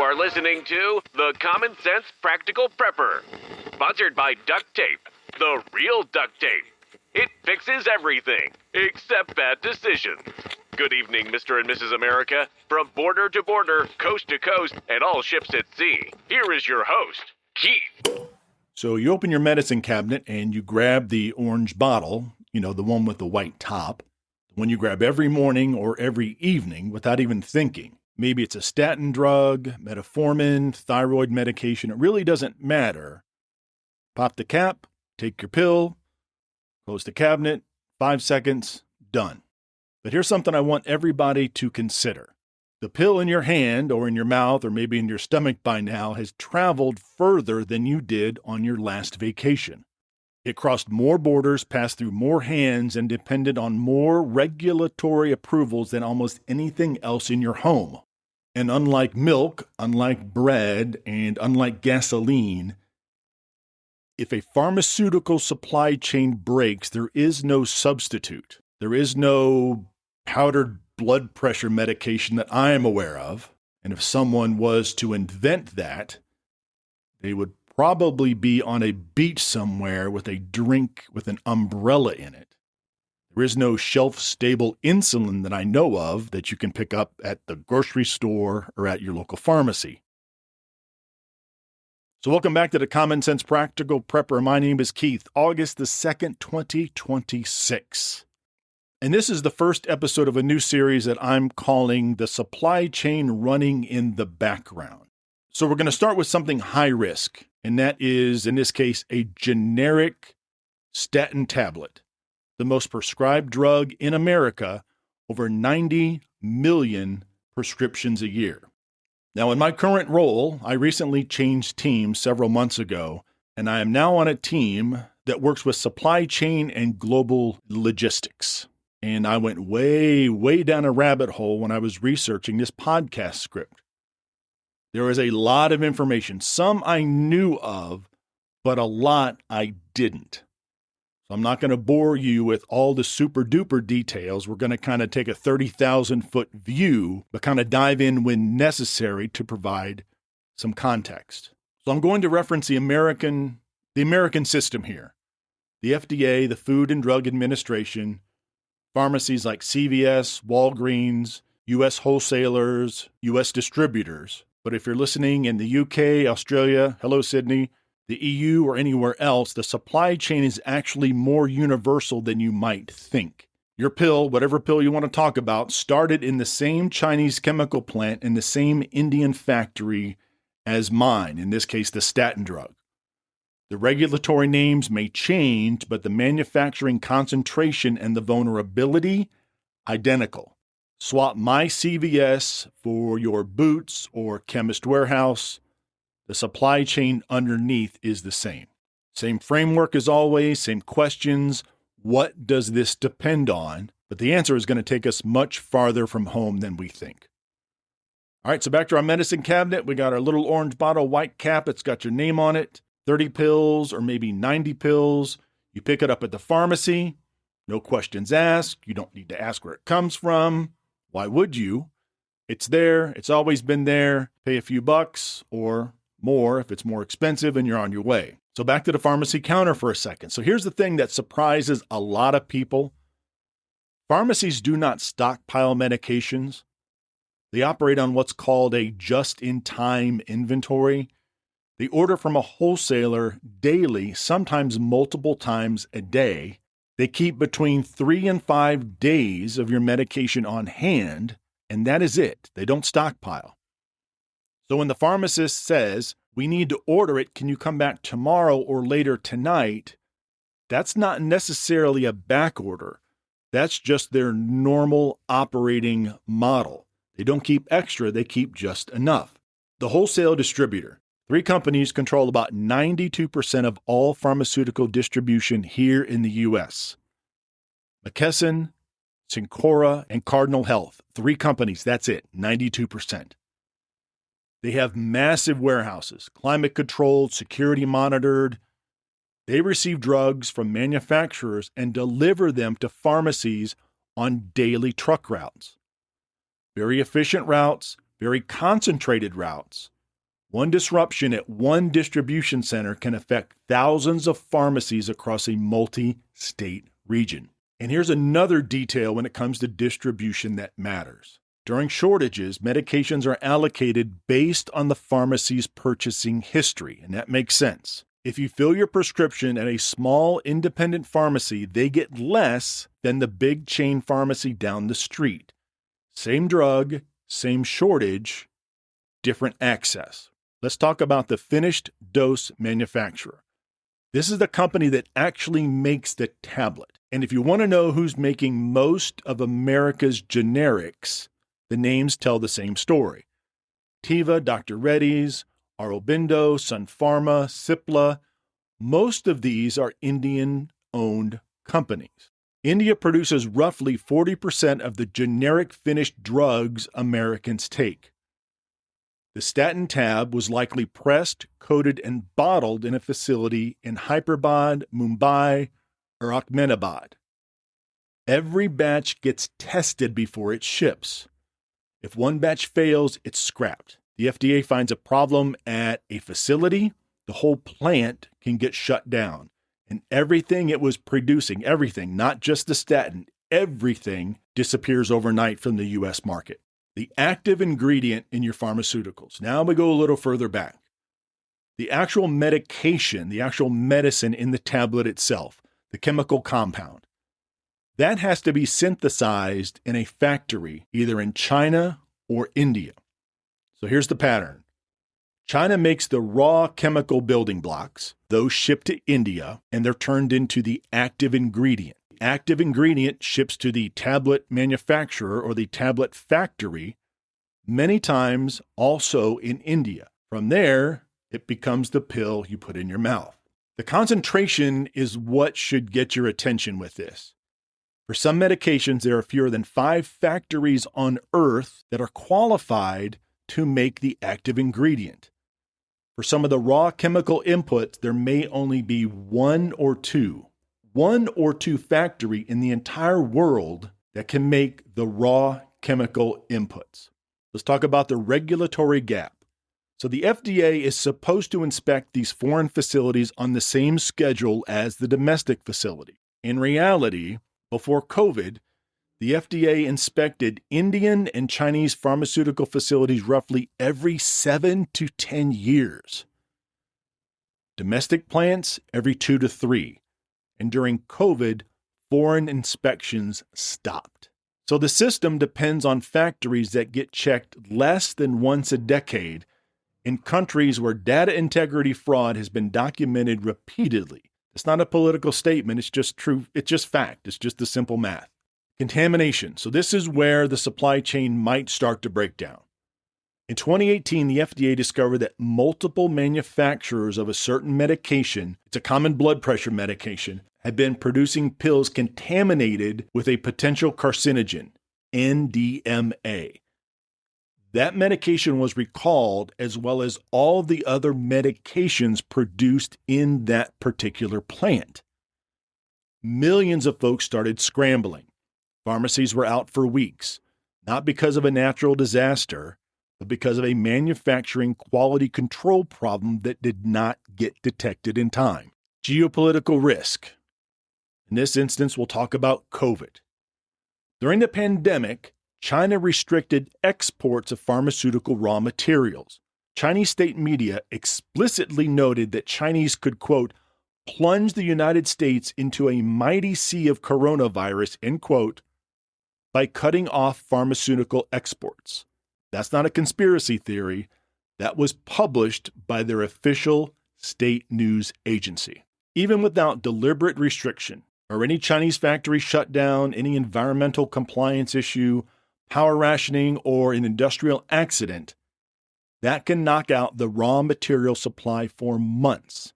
are listening to The Common Sense Practical Prepper, sponsored by Duct Tape, the real duct tape. It fixes everything, except bad decisions. Good evening, Mr. and Mrs. America. From border to border, coast to coast, and all ships at sea, here is your host, Keith. So you open your medicine cabinet and you grab the orange bottle, the one with the white top, the one you grab every morning or every evening without even thinking. Maybe it's a statin drug, metformin, thyroid medication. It really doesn't matter. Pop the cap, take your pill, close the cabinet, 5 seconds, done. But here's something I want everybody to consider. The pill in your hand or in your mouth or maybe in your stomach by now has traveled further than you did on your last vacation. It crossed more borders, passed through more hands, and depended on more regulatory approvals than almost anything else in your home. And unlike milk, unlike bread, and unlike gasoline, if a pharmaceutical supply chain breaks, there is no substitute. There is no powdered blood pressure medication that I am aware of. And if someone was to invent that, they would probably be on a beach somewhere with a drink with an umbrella in it. There is no shelf-stable insulin that I know of that you can pick up at the grocery store or at your local pharmacy. So welcome back to the Common Sense Practical Prepper. My name is Keith. August the 2nd, 2026. And this is the first episode of a new series that I'm calling The Supply Chain Running in the Background. So we're going to start with something high risk, and that is, in this case, a generic statin tablet, the most prescribed drug in America, over 90 million prescriptions a year. Now, in my current role, I recently changed teams several months ago, and I am now on a team that works with supply chain and global logistics. And I went way, way down a rabbit hole when I was researching this podcast script. There is a lot of information. Some I knew of, but a lot I didn't. So I'm not going to bore you with all the super duper details. We're going to kind of take a 30,000-foot view, but kind of dive in when necessary to provide some context. So I'm going to reference the American system here. The FDA, the Food and Drug Administration, pharmacies like CVS, Walgreens, U.S. wholesalers, U.S. distributors. But if you're listening in the UK, Australia, hello Sydney, the EU, or anywhere else, the supply chain is actually more universal than you might think. Your pill, whatever pill you want to talk about, started in the same Chinese chemical plant in the same Indian factory as mine, in this case, the statin drug. The regulatory names may change, but the manufacturing concentration and the vulnerability, identical. Swap my CVS for your Boots or Chemist Warehouse. The supply chain underneath is the same. Same framework as always, same questions. What does this depend on? But the answer is going to take us much farther from home than we think. All right, so back to our medicine cabinet. We got our little orange bottle, white cap. It's got your name on it. 30 pills or maybe 90 pills. You pick it up at the pharmacy. No questions asked. You don't need to ask where it comes from. Why would you? It's there. It's always been there. Pay a few bucks or more if it's more expensive and you're on your way. So back to the pharmacy counter for a second. So here's the thing that surprises a lot of people. Pharmacies do not stockpile medications. They operate on what's called a just-in-time inventory. They order from a wholesaler daily, sometimes multiple times a day. They keep between 3 and 5 days of your medication on hand, and that is it. They don't stockpile. So when the pharmacist says, we need to order it, can you come back tomorrow or later tonight? That's not necessarily a back order. That's just their normal operating model. They don't keep extra, they keep just enough. The wholesale distributor. 3 companies control about 92% of all pharmaceutical distribution here in the U.S. McKesson, Cencora, and Cardinal Health. 3 companies, that's it, 92%. They have massive warehouses, climate-controlled, security-monitored. They receive drugs from manufacturers and deliver them to pharmacies on daily truck routes. Very efficient routes, very concentrated routes. One disruption at one distribution center can affect thousands of pharmacies across a multi-state region. And here's another detail when it comes to distribution that matters. During shortages, medications are allocated based on the pharmacy's purchasing history, and that makes sense. If you fill your prescription at a small independent pharmacy, they get less than the big chain pharmacy down the street. Same drug, same shortage, different access. Let's talk about the finished dose manufacturer. This is the company that actually makes the tablet. And if you want to know who's making most of America's generics, the names tell the same story. Teva, Dr. Reddy's, Aurobindo, Sun Pharma, Cipla. Most of these are Indian-owned companies. India produces roughly 40% of the generic finished drugs Americans take. The statin tab was likely pressed, coated, and bottled in a facility in Hyderabad, Mumbai, or Ahmedabad. Every batch gets tested before it ships. If one batch fails, it's scrapped. The FDA finds a problem at a facility, the whole plant can get shut down. And everything it was producing, everything, not just the statin, everything disappears overnight from the U.S. market. The active ingredient in your pharmaceuticals. Now we go a little further back. The actual medication, the actual medicine in the tablet itself, the chemical compound, that has to be synthesized in a factory, either in China or India. So here's the pattern. China makes the raw chemical building blocks, those ship to India, and they're turned into the active ingredient. The active ingredient ships to the tablet manufacturer or the tablet factory, many times also in India. From there, it becomes the pill you put in your mouth. The concentration is what should get your attention with this. For some medications, there are fewer than 5 factories on Earth that are qualified to make the active ingredient. For some of the raw chemical inputs, there may only be one or two factory in the entire world that can make the raw chemical inputs. Let's talk about the regulatory gap. So the FDA is supposed to inspect these foreign facilities on the same schedule as the domestic facility. In reality, before COVID, the FDA inspected Indian and Chinese pharmaceutical facilities roughly every 7 to 10 years. Domestic plants every 2 to 3. And during COVID, foreign inspections stopped. So the system depends on factories that get checked less than once a decade in countries where data integrity fraud has been documented repeatedly. It's not a political statement, it's just true, it's just fact, it's just the simple math. Contamination. So this is where the supply chain might start to break down. In 2018, the FDA discovered that multiple manufacturers of a certain medication, it's a common blood pressure medication, had been producing pills contaminated with a potential carcinogen, NDMA. That medication was recalled, as well as all the other medications produced in that particular plant. Millions of folks started scrambling. Pharmacies were out for weeks, not because of a natural disaster, but because of a manufacturing quality control problem that did not get detected in time. Geopolitical risk. In this instance, we'll talk about COVID. During the pandemic, China restricted exports of pharmaceutical raw materials. Chinese state media explicitly noted that Chinese could, quote, plunge the United States into a mighty sea of coronavirus, end quote, by cutting off pharmaceutical exports. That's not a conspiracy theory. That was published by their official state news agency. Even without deliberate restriction, or any Chinese factory shutdown, any environmental compliance issue, power rationing, or an industrial accident, that can knock out the raw material supply for months.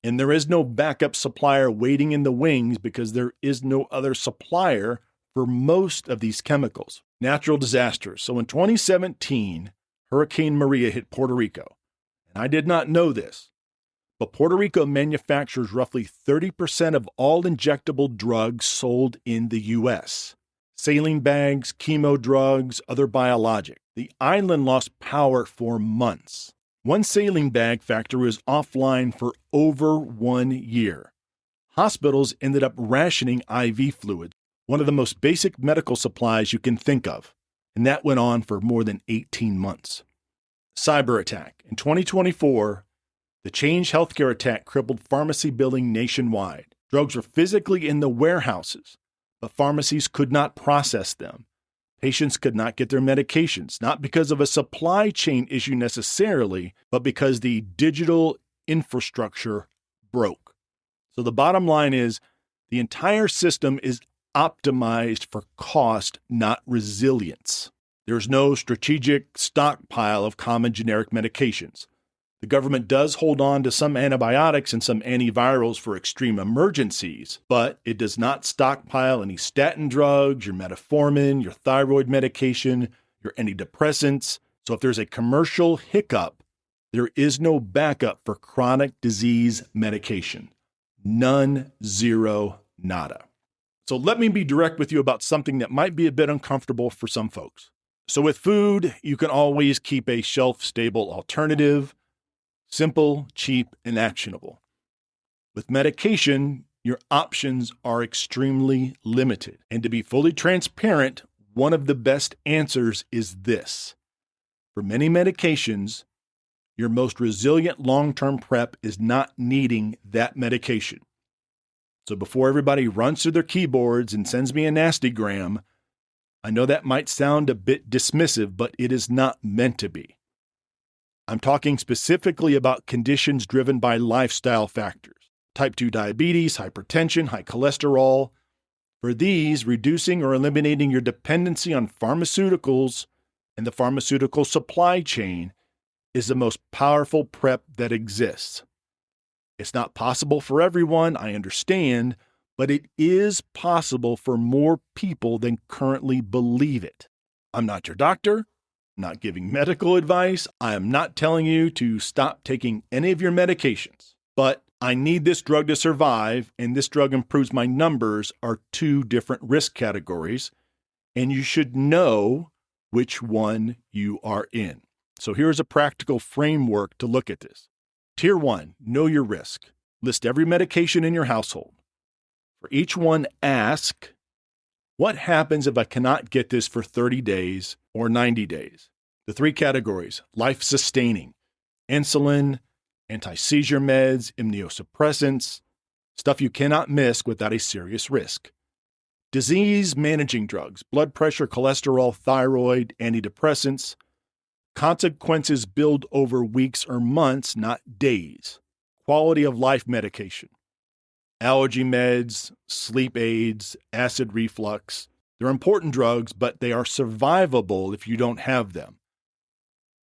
And there is no backup supplier waiting in the wings because there is no other supplier for most of these chemicals. Natural disasters. So in 2017, Hurricane Maria hit Puerto Rico. And I did not know this, but Puerto Rico manufactures roughly 30% of all injectable drugs sold in the U.S. Saline bags, chemo drugs, other biologics. The island lost power for months. One saline bag factory was offline for over 1 year. Hospitals ended up rationing IV fluids, one of the most basic medical supplies you can think of, and that went on for more than 18 months. Cyber attack. In 2024, the Change Healthcare attack crippled pharmacy billing nationwide. Drugs were physically in the warehouses, but pharmacies could not process them. Patients could not get their medications, not because of a supply chain issue necessarily, but because the digital infrastructure broke. So the bottom line is the entire system is optimized for cost, not resilience. There's no strategic stockpile of common generic medications. The government does hold on to some antibiotics and some antivirals for extreme emergencies, but it does not stockpile any statin drugs, your metformin, your thyroid medication, your antidepressants. So if there's a commercial hiccup, there is no backup for chronic disease medication. None, zero, nada. So let me be direct with you about something that might be a bit uncomfortable for some folks. So with food, you can always keep a shelf-stable alternative. Simple, cheap, and actionable. With medication, your options are extremely limited. And to be fully transparent, one of the best answers is this. For many medications, your most resilient long-term prep is not needing that medication. So before everybody runs to their keyboards and sends me a nastygram, I know that might sound a bit dismissive, but it is not meant to be. I'm talking specifically about conditions driven by lifestyle factors, type 2 diabetes, hypertension, high cholesterol. For these, reducing or eliminating your dependency on pharmaceuticals and the pharmaceutical supply chain is the most powerful prep that exists. It's not possible for everyone, I understand, but it is possible for more people than currently believe it. I'm not your doctor. Not giving medical advice. I am not telling you to stop taking any of your medications. But I need this drug to survive, and this drug improves my numbers are two different risk categories, and you should know which one you are in. So here's a practical framework to look at this. Tier 1, know your risk. List every medication in your household. For each one, ask, what happens if I cannot get this for 30 days or 90 days? The three categories: life-sustaining, insulin, anti-seizure meds, immunosuppressants, stuff you cannot miss without a serious risk. Disease-managing drugs, blood pressure, cholesterol, thyroid, antidepressants. Consequences build over weeks or months, not days. Quality of life medication. Allergy meds, sleep aids, acid reflux. They're important drugs, but they are survivable if you don't have them.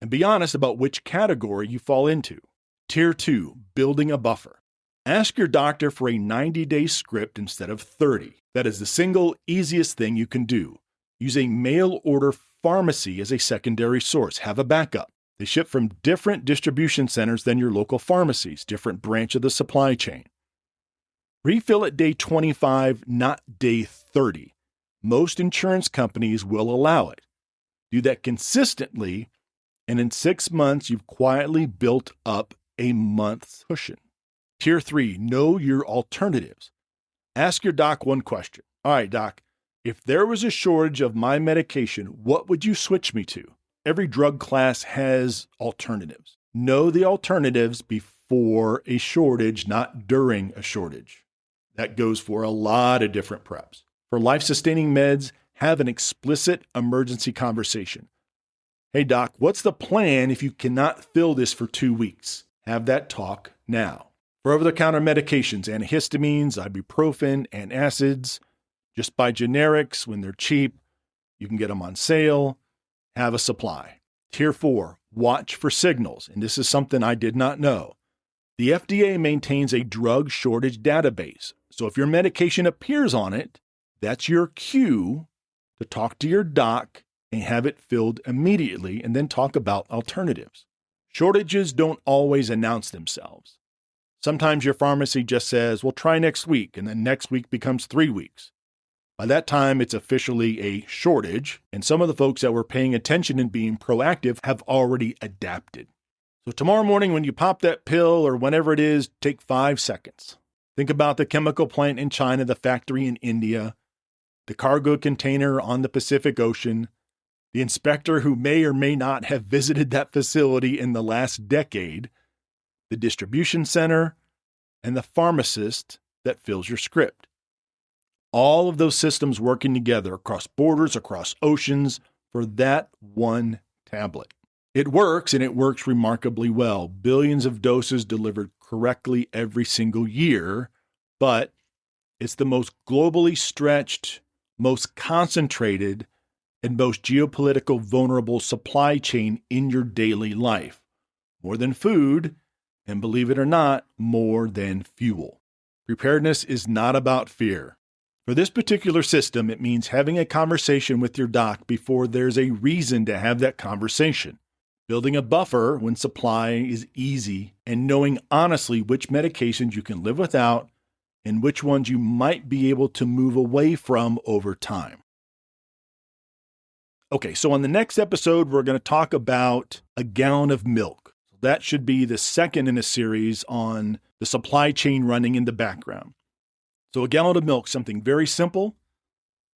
And be honest about which category you fall into. Tier 2, building a buffer. Ask your doctor for a 90-day script instead of 30. That is the single easiest thing you can do. Use a mail order pharmacy as a secondary source. Have a backup. They ship from different distribution centers than your local pharmacies, different branch of the supply chain. Refill at day 25, not day 30. Most insurance companies will allow it. Do that consistently, and in 6 months, you've quietly built up a month's cushion. Tier 3, know your alternatives. Ask your doc one question. All right, doc, if there was a shortage of my medication, what would you switch me to? Every drug class has alternatives. Know the alternatives before a shortage, not during a shortage. That goes for a lot of different preps. For life-sustaining meds, have an explicit emergency conversation. Hey, doc, what's the plan if you cannot fill this for 2 weeks? Have that talk now. For over-the-counter medications, antihistamines, ibuprofen, antacids, just buy generics when they're cheap. You can get them on sale. Have a supply. Tier 4, watch for signals. And this is something I did not know. The FDA maintains a drug shortage database. So if your medication appears on it, that's your cue to talk to your doc and have it filled immediately, and then talk about alternatives. Shortages don't always announce themselves. Sometimes your pharmacy just says, well, try next week, and then next week becomes 3 weeks. By that time, it's officially a shortage, and some of the folks that were paying attention and being proactive have already adapted. So tomorrow morning when you pop that pill or whenever it is, take 5 seconds. Think about the chemical plant in China, the factory in India, the cargo container on the Pacific Ocean, the inspector who may or may not have visited that facility in the last decade, the distribution center, and the pharmacist that fills your script. All of those systems working together across borders, across oceans for that one tablet. It works, and it works remarkably well. Billions of doses delivered correctly every single year, but it's the most globally stretched, most concentrated, and most geopolitical vulnerable supply chain in your daily life. More than food, and believe it or not, more than fuel. Preparedness is not about fear. For this particular system, it means having a conversation with your doc before there's a reason to have that conversation. Building a buffer when supply is easy, and knowing honestly which medications you can live without and which ones you might be able to move away from over time. Okay, so on the next episode, we're going to talk about a gallon of milk. That should be the second in a series on the supply chain running in the background. So a gallon of milk, something very simple,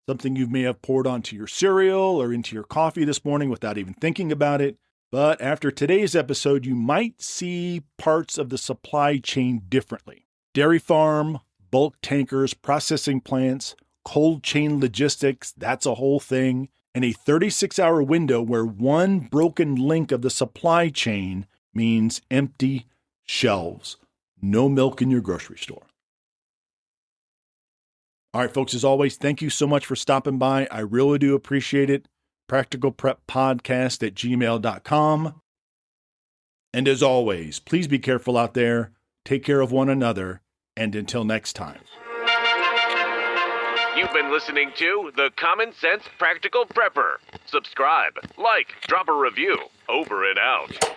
something you may have poured onto your cereal or into your coffee this morning without even thinking about it. But after today's episode, you might see parts of the supply chain differently. Dairy farm, bulk tankers, processing plants, cold chain logistics, that's a whole thing. And a 36-hour window where one broken link of the supply chain means empty shelves. No milk in your grocery store. All right, folks, as always, thank you so much for stopping by. I really do appreciate it. practicalpreppodcast@gmail.com. And as always, please be careful out there. Take care of one another. And until next time. You've been listening to The Common Sense Practical Prepper. Subscribe, like, drop a review. Over and out.